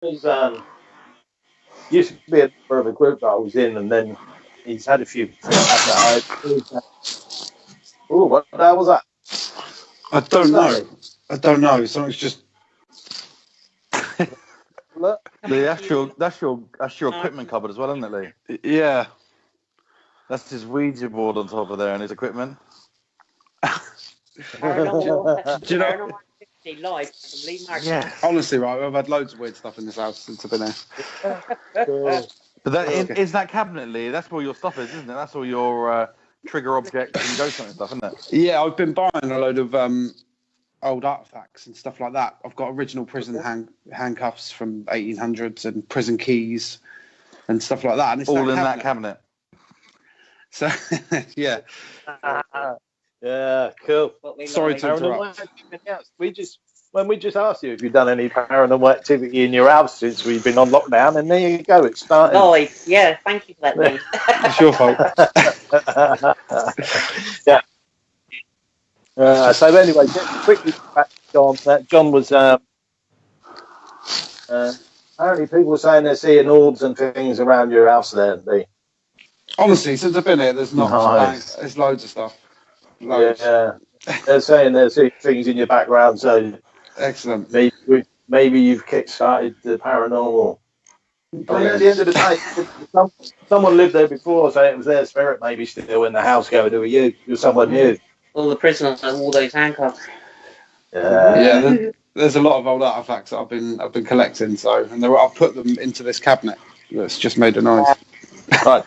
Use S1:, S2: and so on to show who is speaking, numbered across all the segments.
S1: was used to be a member of a group that I was in, and then he's had a few after Oh, what the hell was that?
S2: I don't know. I don't know. Something's just.
S1: Look.
S3: Lee, that's your equipment cupboard as well, isn't it, Lee?
S2: Yeah.
S3: That's his Ouija board on top of there and his equipment.
S4: Paranormal,
S2: Do you know?
S4: Paranormal Activity live from Lee Martin.
S3: Yeah.
S2: Honestly, right, I've had loads of weird stuff in this house since I've been here.
S1: Cool.
S3: But that
S2: Okay.
S3: is that cabinet, Lee. That's where your stuff is, isn't it? That's all your trigger objects and ghost hunting stuff, isn't it?
S2: Yeah, I've been buying a load of old artifacts and stuff like that. I've got original prison handcuffs from 1800s and prison keys and stuff like that. And it's
S3: All in
S2: cabinet.
S3: that cabinet.
S2: So, yeah.
S1: Yeah, cool.
S2: Sorry to interrupt.
S1: When we just asked you if you've done any paranormal activity in your house since we've been on lockdown, and there you go, it started.
S4: Oh, yeah, thank you for that, Lee.
S2: It's your fault.
S1: Yeah. So anyway, just quickly back to John. John was apparently people were saying they're seeing orbs and things around your house there, Lee.
S2: Honestly, since I've been here, there's not.
S1: Nice.
S2: There's loads of stuff. Loads.
S1: Yeah, they're saying they're seeing things in your background, so
S2: Excellent.
S1: maybe you've kick-started the paranormal. I mean, at the end of the day, someone lived there before, so it was their spirit maybe still in the house going, who are you? You're someone new.
S4: All the prisoners and all those handcuffs.
S2: Yeah, there's a lot of old artifacts that I've been collecting, and I've put them into this cabinet that's just made a noise.
S1: Right.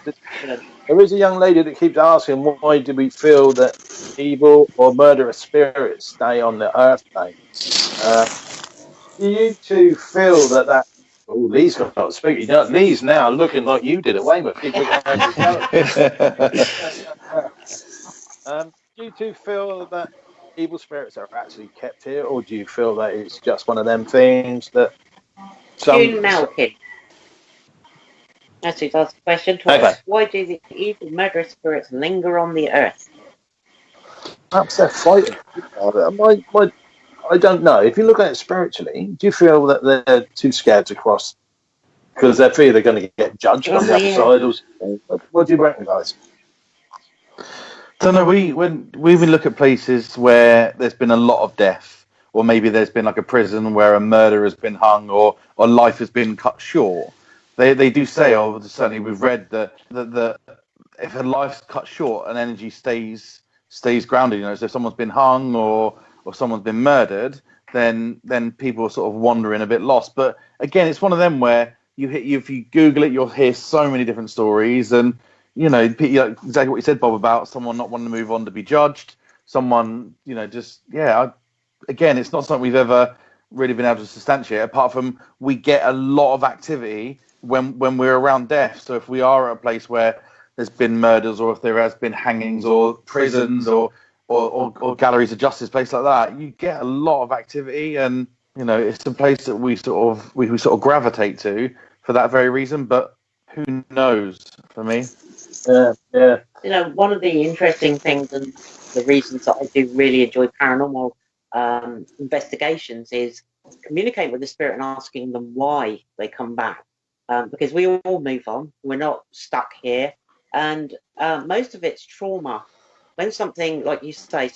S1: There is a young lady that keeps asking, why do we feel that evil or murderous spirits stay on the earth, mate? Do you two feel that oh, Lee's got spooky. Lee's now looking like you did at Weymouth. Do you two feel that evil spirits are actually kept here, or do you feel that it's just one of them things that
S4: June Malkin. That's who's asked the question twice.
S1: Okay.
S4: Why do the evil murderous spirits linger on the earth?
S1: Perhaps they're fighting. I don't know. If you look at it spiritually, do you feel that they're too scared to cross because they fear they're going to get judged on the other side? What do you reckon, guys?
S3: Don't know. When we look at places where there's been a lot of death, or maybe there's been like a prison where a murder has been hung, or life has been cut short. They do say, or certainly we've read that if a life's cut short, an energy stays grounded. You know, so if someone's been hung or someone's been murdered, then people are sort of wandering a bit lost. But again, it's one of them where if you Google it, you'll hear so many different stories, and you know exactly what you said, Bob, about someone not wanting to move on to be judged. Someone, again, it's not something we've ever really been able to substantiate. Apart from we get a lot of activity when we're around death. So if we are at a place where there's been murders, or if there has been hangings, or prisons, or galleries of justice, place like that, you get a lot of activity, and you know it's a place that we sort of gravitate to for that very reason. But who knows? For me,
S1: yeah.
S4: You know, one of the interesting things and the reasons that I do really enjoy paranormal investigations is communicating with the spirit and asking them why they come back, because we all move on. We're not stuck here, and most of it's trauma. When something, like you say,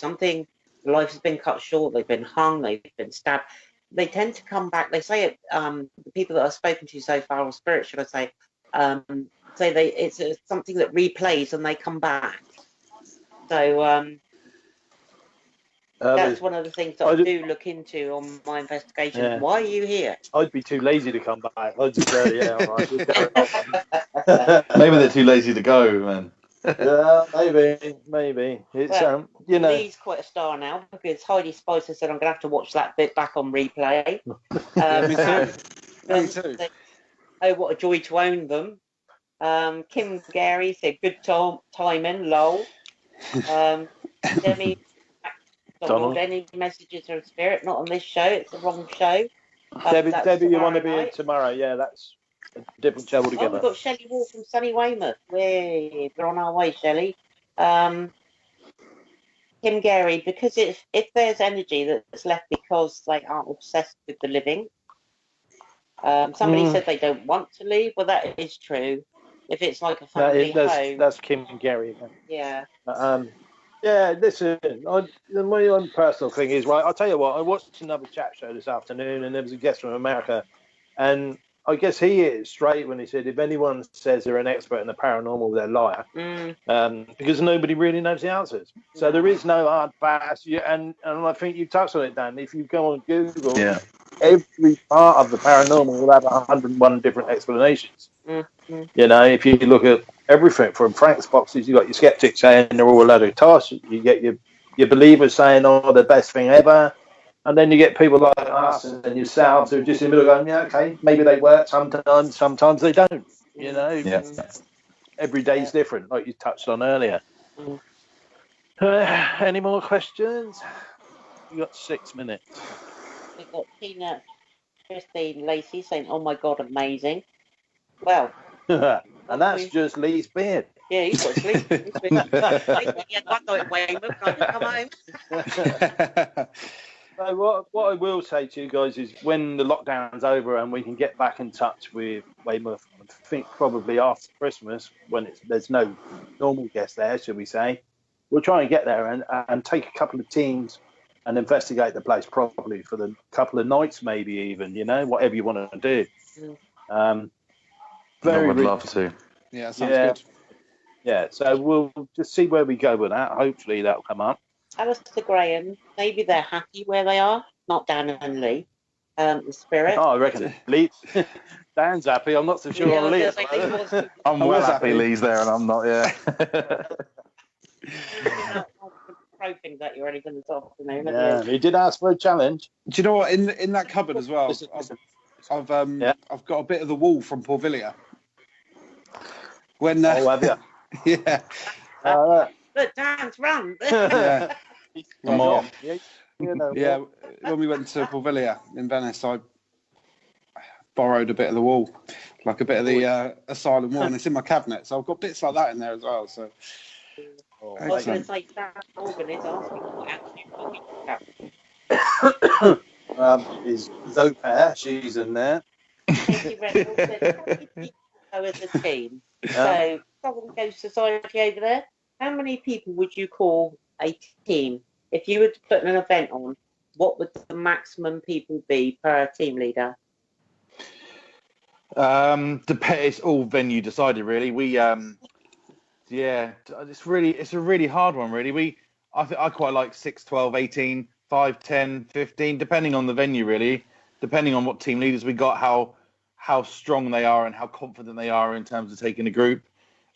S4: life has been cut short, they've been hung, they've been stabbed, they tend to come back. They say it, the people that I've spoken to so far, or spirits, should I say, it's something that replays and they come back. So that's one of the things that I do look into on my investigation. Yeah. Why are you here?
S1: I'd be too lazy to come back. I'd just go, all right.
S3: Maybe they're too lazy to go, man.
S1: Yeah, maybe. It's
S4: Lee's quite a star now because Heidi Spicer said I'm gonna have to watch that bit back on replay.
S2: Me too.
S4: Oh, what a joy to own them. Kim Gary said good timing, lol. Demi, any messages from spirit? Not on this show. It's the wrong show.
S1: Debbie, you want to be in tomorrow? Yeah, that's a different show altogether.
S4: Oh, we've got Shelley Wall from sunny Weymouth. We're on our way, Shelley. Kim Gary, because if there's energy that's left because they aren't obsessed with the living, Somebody said they don't want to leave. Well, that is true. If it's like a family home.
S1: That's Kim and Gary again.
S4: Yeah.
S1: Yeah, listen, my own personal thing is, right, I'll tell you what, I watched another chat show this afternoon and there was a guest from America, and I guess he is straight when he said if anyone says they're an expert in the paranormal, they're a liar, because nobody really knows the answers. So there is no hard fast, and I think you touched on it, Dan. If you go on Google, every part of the paranormal will have 101 different explanations. You know, if you look at everything from Frank's boxes, you got your skeptics saying they're all a load of toss. You get your believers saying, "Oh, the best thing ever," and then you get people like us and yourselves who are just in the middle going, "Yeah, okay, maybe they work sometimes, sometimes they don't." You know, every day's different, like you touched on earlier. Any more questions? You got 6 minutes.
S4: We've got Tina, Christine, Lacey saying, "Oh my God, amazing." Well.
S1: And that's just Lee's beard.
S4: Yeah, he's got sleep. Yeah, one night in Weymouth, and I can come home.
S1: So what I will say to you guys is when the lockdown's over and we can get back in touch with Weymouth, I think probably after Christmas when there's no normal guests there, should we say, we'll try and get there and take a couple of teams and investigate the place properly for the couple of nights, maybe even, you know, whatever you want to do.
S3: I would love to.
S2: Yeah, sounds good.
S1: Yeah, so we'll just see where we go with that. Hopefully that'll come up.
S4: Alistair Graham, maybe they're happy where they are, not Dan and Lee. The spirit.
S1: Oh, I reckon Lee. Dan's happy. I'm not so sure on Lee.
S3: I'm well happy Lee's there and I'm not,
S4: Hoping that you're only going to talk to me.
S1: Yeah, he did ask for a challenge.
S2: Do you know what? In that cupboard as well, I've got a bit of the wall from Porvillia. When
S1: have you?
S2: Yeah.
S4: Look, Dan's run.
S2: Yeah.
S1: Well,
S2: yeah. When we went to Porvillia in Venice, I borrowed a bit of the wall, like a bit of the asylum wall, and it's in my cabinet. So I've got bits like that in there as well. So.
S4: I was going to say, Dan Morgan is asking what actually
S1: is Zopair. She's in there.
S4: Katie Reynolds said, how many people go as a team? So, Southern Ghost Society over there, how many people would you call a team? If you were to put an event on, what would the maximum people be per team leader?
S3: It's all venue decided, really. It's a really hard one, really. I quite like 6, 12, 18, 5, 10, 15, depending on the venue, really. Depending on what team leaders we got, how strong they are and how confident they are in terms of taking a group,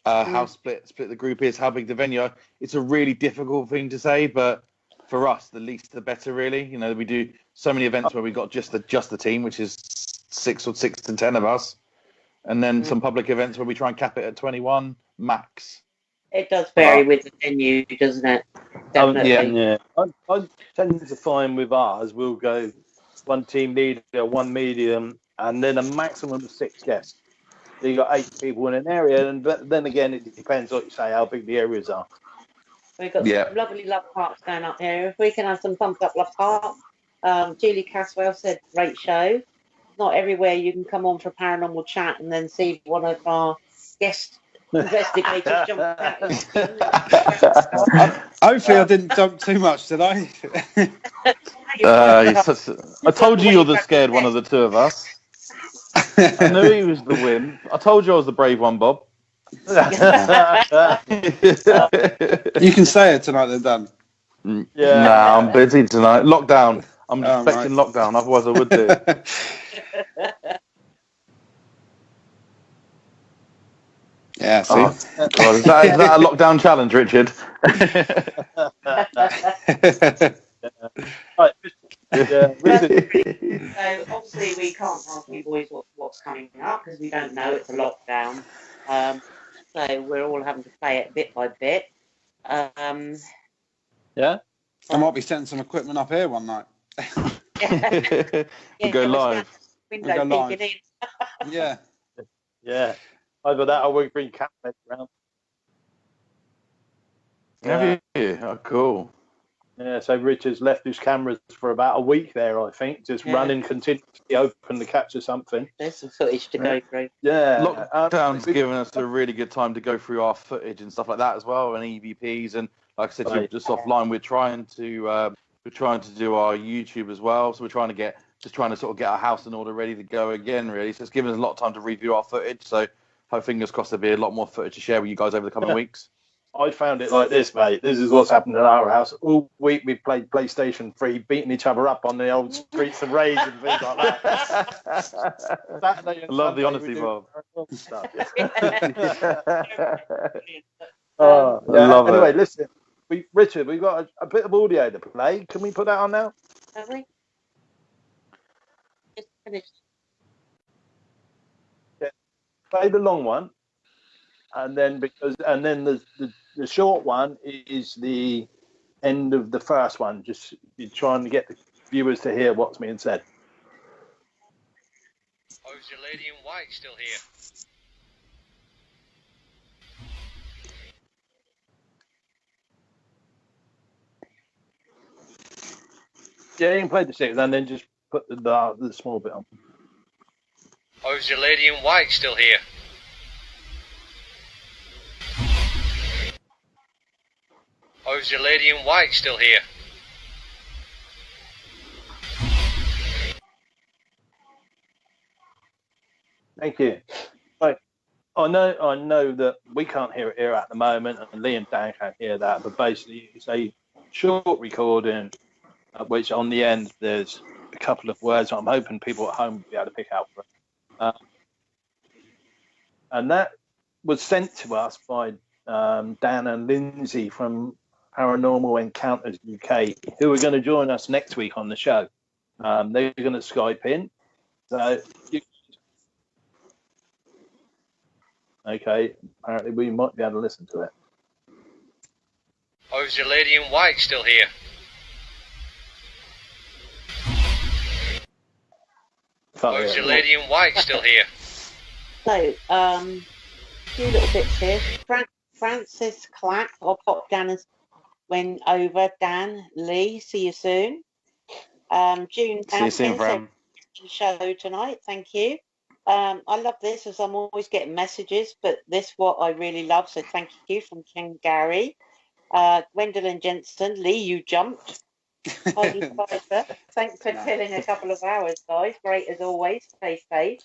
S3: how split the group is, how big the venue are. It's a really difficult thing to say, but for us, the least the better, really. You know, we do so many events where we got just the team, which is 6 to 10 of us, and then some public events where we try and cap it at 21 max.
S4: It does vary with the venue, doesn't it? Definitely.
S1: Yeah. I tend to find with ours, we'll go one team leader, one medium, and then a maximum of 6 guests. So you got 8 people in an area, but then again, it depends, like you say, how big the areas are.
S4: We've got some lovely Love Parks going up here. If we can have some thumbs up, Love Park. Julie Caswell said, great show. Not everywhere you can come on for paranormal chat and then see one of our guest investigators jump out.
S2: Hopefully I didn't jump too much, did I?
S3: I told you you're the scared one of the two of us. I knew he was the wimp. I told you I was the brave one, Bob.
S2: You can say it tonight then, Dan.
S3: Yeah. Nah, I'm busy tonight. Lockdown. I'm expecting lockdown, otherwise I would do.
S2: Yeah, see?
S3: God, is that a lockdown challenge, Richard?
S4: Right. So obviously we can't ask you boys what's coming up because we don't know. It's a lockdown. So we're all having to play it bit by bit.
S1: Yeah.
S2: I might be setting some equipment up here one night.
S3: We'll go live.
S4: Window peeking in.
S2: Yeah.
S1: Yeah. Either that or we bring cat beds around.
S3: Have you? Oh, cool.
S1: Yeah, so Richard's left his cameras for about a week there, I think, just running continuously open to capture something.
S4: There's some footage to go through.
S1: Yeah.
S3: Lockdown's given us a really good time to go through our footage and stuff like that as well, and EVPs. And like I said, to you just offline, we're trying to do our YouTube as well. So we're trying to sort of get our house in order, ready to go again. Really, so it's given us a lot of time to review our footage. So, fingers crossed, there'll be a lot more footage to share with you guys over the coming weeks.
S1: I found it like this, mate. This is what's happened at our house. All week we played PlayStation 3, beating each other up on the old Streets of Rage and things like that. Saturday and
S3: Love
S1: Sunday
S3: the honesty, Bob.
S1: Love anyway, it. Listen, Richard, we've got a bit of audio to play. Can we put that on now?
S4: Have we? Just finished.
S1: Yeah. Play the long one. And then the short one is the end of the first one. Just you're trying to get the viewers to hear what's being said.
S5: Oh, is your lady in white still here?
S1: Yeah, you can play the six and then just put the small bit on.
S5: Oh, is your lady in white still here? Oh, is your lady in white still here?
S1: Thank you. Right. I know that we can't hear it here at the moment, and Lee and Dan can't hear that, but basically it's a short recording, which on the end there's a couple of words I'm hoping people at home will be able to pick out for it. And that was sent to us by Dan and Lindsay from Paranormal Encounters UK, who are going to join us next week on the show. They're going to Skype in. So, okay, apparently we might be able to listen to it.
S5: Oh, is your lady in white still here? Oh, is your lady in white still here?
S4: So, few little bits here. Francis Clack, I'll pop down and went over. Dan, Lee, see you soon. June,
S3: see you soon, Fran.
S4: Show tonight, thank you. I love this as I'm always getting messages, but this what I really love, so thank you from Ken Gary. Gwendolyn Jensen, Lee, you jumped. Heidi Pfeiffer, thanks for killing a couple of hours, guys. Great as always. Stay safe.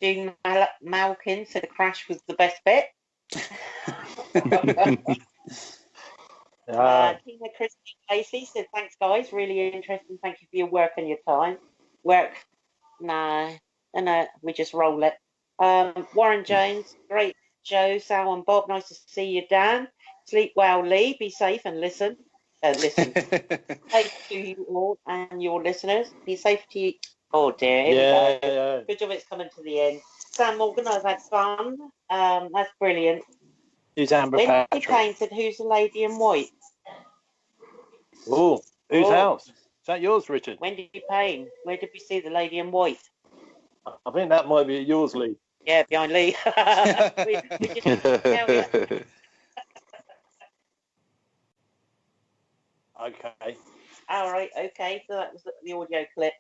S4: June Malkin said the crash was the best bit. Tina Christine Casey said thanks, guys. Really interesting. Thank you for your work and your time. Work. No, we just roll it. Warren James, great show. Sal and Bob, nice to see you, Dan. Sleep well, Lee. Be safe and listen. Listen. Thank you all and your listeners. Be safe to you. Oh dear. Here we go. Yeah. Good job it's coming to the end. Sam Morgan, I've had fun. That's brilliant.
S1: Who's Amber Patrick?
S4: Painted Who's the Lady in White?
S1: Oh, whose house? Is that yours, Richard?
S4: When did you paint? Where did we see the Lady in White?
S1: I think that might be yours, Lee.
S4: Yeah, behind Lee. we just
S1: Okay.
S4: All right. Okay. So that was the audio clip.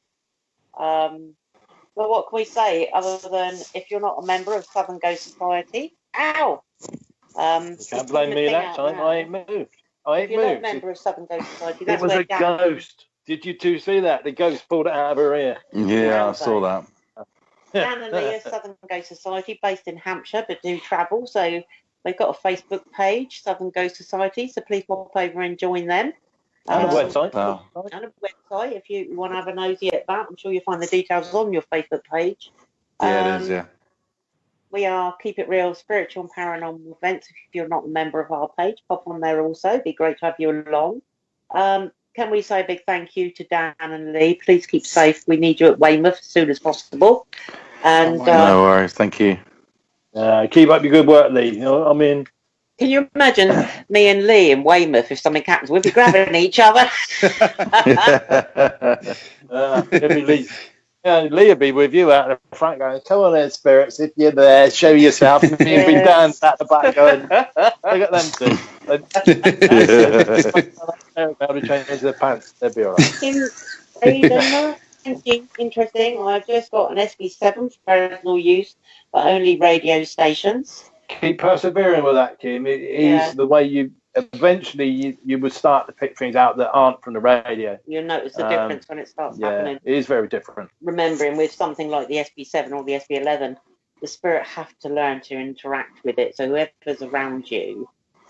S4: Well, what can we say other than if you're not a member of Southern Ghost Society? Ow!
S1: You can't blame me that time. I ain't moved.
S4: If you're not a member of Southern Ghost Society, that's
S1: it was
S4: where
S1: a ghost. Did you two see that? The ghost pulled it out of her ear.
S3: Yeah, I saw that.
S4: Dan and Lee of Southern Ghost Society, based in Hampshire, but do travel. So they've got a Facebook page, Southern Ghost Society. So please pop over and join them.
S1: And a website.
S4: And a website. If you want to have a nosy at that, I'm sure you'll find the details on your Facebook page.
S3: Yeah, it is, yeah.
S4: We are Keep It Real Spiritual and Paranormal Events. If you're not a member of our page, pop on there also. It'd be great to have you along. Can we say a big thank you to Dan and Lee? Please keep safe. We need you at Weymouth as soon as possible. And
S3: no worries. Thank you.
S1: Keep up your good work, Lee. You know, I mean,
S4: can you imagine me and Lee in Weymouth if something happens? We'll be grabbing each other.
S1: Yeah, Lee will be with you out the front going, come on then, spirits, if you're there, show yourself. And me and be down at the back going, look at them two. They're about to change their pants. They'll be all right.
S4: Aidan, thank you. Interesting. I've just got an SB7 for personal use, but only radio stations.
S1: Keep persevering with that, Kim. It is the way you eventually you would start to pick things out that aren't from the radio.
S4: You'll notice the difference when it starts happening.
S1: It is very different.
S4: Remembering with something like the SB7 or the SB11, the spirit have to learn to interact with it. So whoever's around you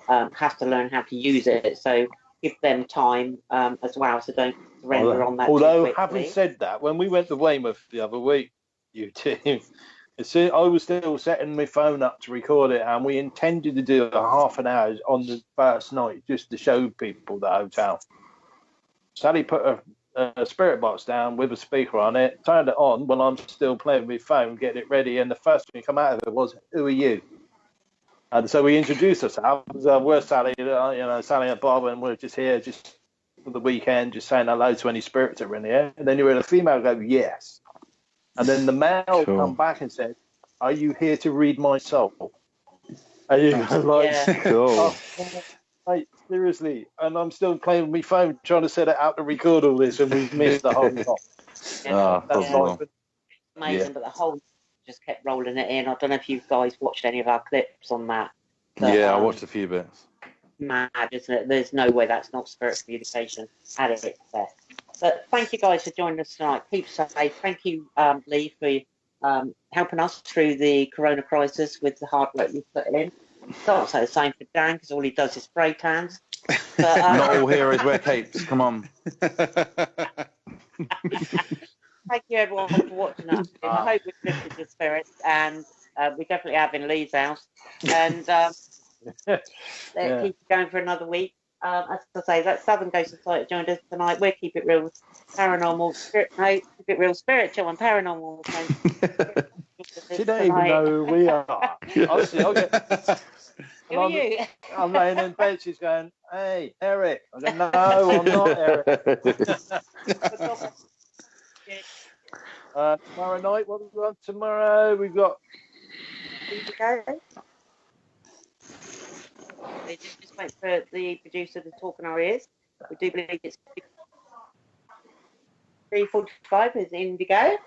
S4: has to learn how to use it. So give them time as well. So don't surrender on that.
S1: Although, having said that, when we went to Weymouth the other week, you two, I was still setting my phone up to record it, and we intended to do a half an hour on the first night just to show people the hotel. Sally put a spirit box down with a speaker on it, turned it on when I'm still playing with my phone, getting it ready, and the first thing to come out of it was, "Who are you?" And so we introduced ourselves. We're Sally, Sally and Bob, and we're just here just for the weekend, just saying hello to any spirits that are in here. And then you heard a female go, "Yes." And then the male come back and said, "Are you here to read my soul?" And you go like,
S3: Cool.
S1: "Oh, mate, seriously." And I'm still playing with my phone, trying to set it out to record all this, and we've missed the whole lot.
S3: That's
S4: amazing, but the whole just kept rolling it in. I don't know if you guys watched any of our clips on that.
S3: But, I watched a few bits.
S4: Mad, isn't it? There's no way that's not spirit communication at its best. But thank you guys for joining us tonight. Keep safe. Thank you, Lee, for helping us through the corona crisis with the hard work you've put in. Can't say the same for Dan because all he does is spray tans. But,
S3: not all heroes wear capes. Come on.
S4: Thank you everyone for watching us. I hope we've lifted the spirits, and we definitely have in Lee's house. And let's keep going for another week. As I say, that Southern Ghost Society joined us tonight. We'll keep it real paranormal, keep it real spiritual and paranormal.
S1: She don't even know who we are. Honestly,
S4: Who are you?
S1: I'm laying in bed. She's going, "Hey, Eric." I go, "No, I'm not Eric." Tomorrow night, what have we got tomorrow? We've got
S4: Indigo. They just wait for the producer to talk in our ears. We do believe it's 3:45 is Indigo,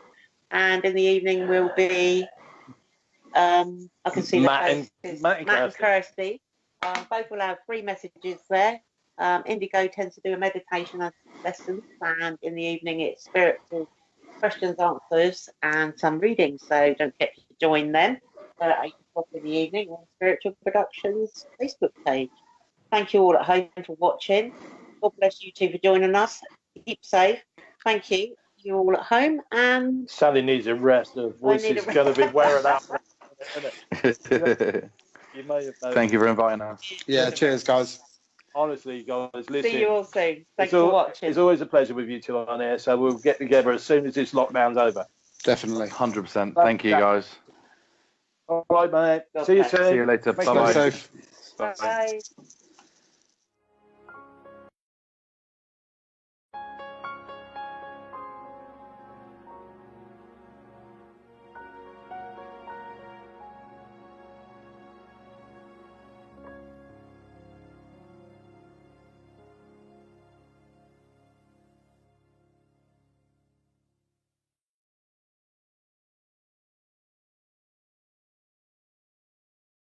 S4: and in the evening will be I can see
S1: Matt and
S4: Kirsty. Both will have 3 messages there. Indigo tends to do a meditation lesson, and in the evening it's spiritual questions, answers, and some readings. So don't forget to join them at 8 o'clock in the evening on Spiritual Productions Facebook page. Thank you all at home for watching. God bless you two for joining us. Keep safe. Thank you. You all at home, and
S1: Sally needs a rest. Her voice is going to be wearing out. You may have known.
S3: Thank you for inviting us.
S2: Yeah, cheers, guys.
S1: Honestly, guys, listen.
S4: See you all soon. Thanks for watching.
S1: It's always a pleasure with you two on here. So we'll get together as soon as this lockdown's over.
S2: Definitely.
S3: 100%. Thank you, guys.
S1: All right, mate. See you soon.
S3: See you later.
S2: Bye-bye.
S3: Bye.
S4: Bye.